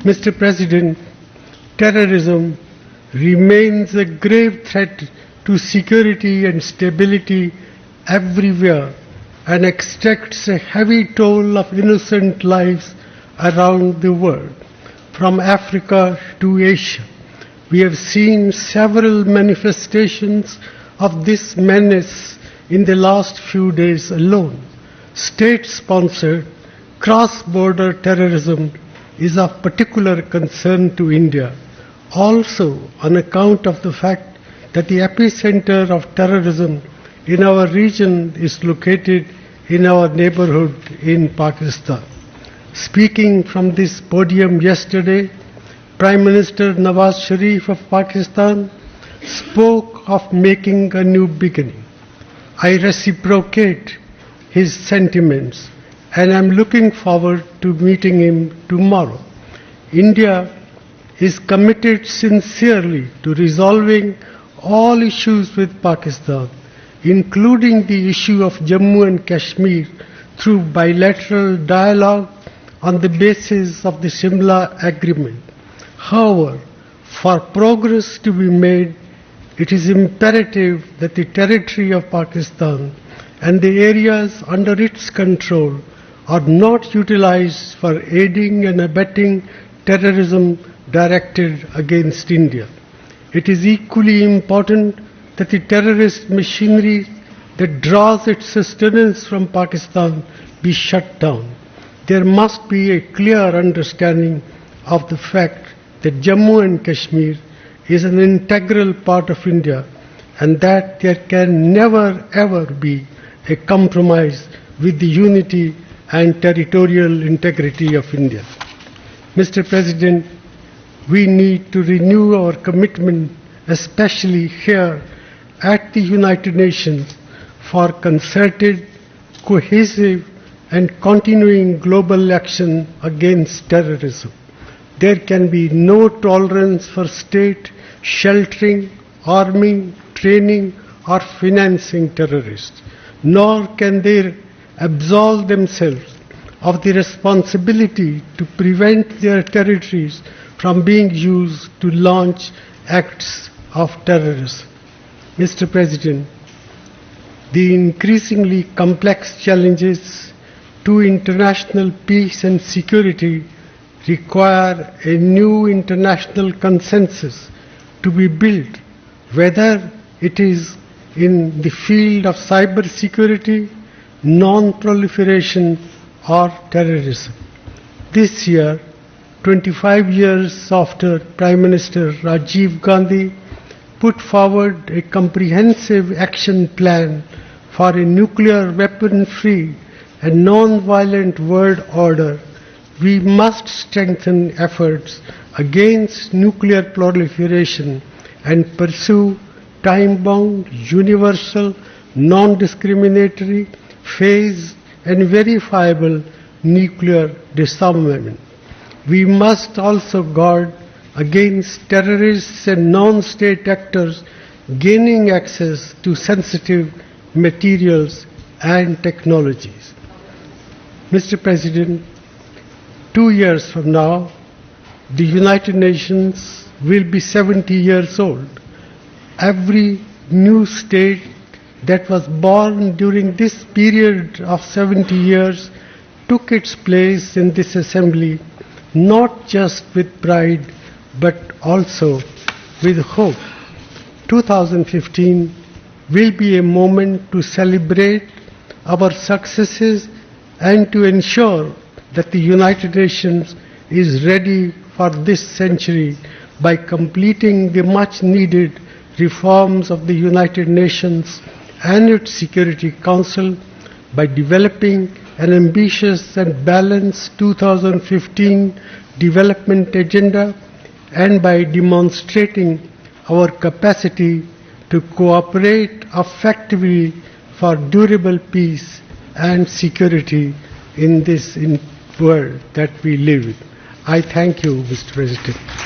Mr. President, terrorism remains a grave threat to security and stability everywhere and exacts a heavy toll of innocent lives around the world. From Africa to Asia, we have seen several manifestations of this menace in the last few days alone. State-sponsored, cross-border terrorism is of particular concern to India, also on account of the fact that the epicenter of terrorism in our region is located in our neighborhood in Pakistan. Speaking from this podium yesterday, Prime Minister Nawaz Sharif of Pakistan spoke of making a new beginning. I reciprocate his sentiments and I am looking forward to meeting him tomorrow. India is committed sincerely to resolving all issues with Pakistan, including the issue of Jammu and Kashmir, through bilateral dialogue on the basis of the Shimla Agreement. However, for progress to be made, it is imperative that the territory of Pakistan and the areas under its control are not utilized for aiding and abetting terrorism directed against India. It is equally important that the terrorist machinery that draws its sustenance from Pakistan be shut down. There must be a clear understanding of the fact that Jammu and Kashmir is an integral part of India and that there can never ever be a compromise with the unity and territorial integrity of India. Mr. President, we need to renew our commitment, especially here at the United Nations, for concerted, cohesive and continuing global action against terrorism. There can be no tolerance for state sheltering, arming, training or financing terrorists, nor can they absolve themselves of the responsibility to prevent their territories from being used to launch acts of terrorism. Mr. President, the increasingly complex challenges to international peace and security require a new international consensus to be built, whether it is in the field of cyber security, non-proliferation or terrorism. This year, 25 years after Prime Minister Rajiv Gandhi put forward a comprehensive action plan for a nuclear weapon-free and non-violent world order, we must strengthen efforts against nuclear proliferation and pursue time-bound, universal, non-discriminatory, phased and verifiable nuclear disarmament. We must also guard against terrorists and non-state actors gaining access to sensitive materials and technologies. Mr. President, 2 years from now, the United Nations will be 70 years old. Every new state that was born during this period of 70 years took its place in this assembly, not just with pride, but also with hope. 2015 will be a moment to celebrate our successes and to ensure that the United Nations is ready for this century by completing the much-needed reforms of the United Nations and its Security Council, by developing an ambitious and balanced 2015 development agenda, and by demonstrating our capacity to cooperate effectively for durable peace and security in this world that we live in. I thank you, Mr. President.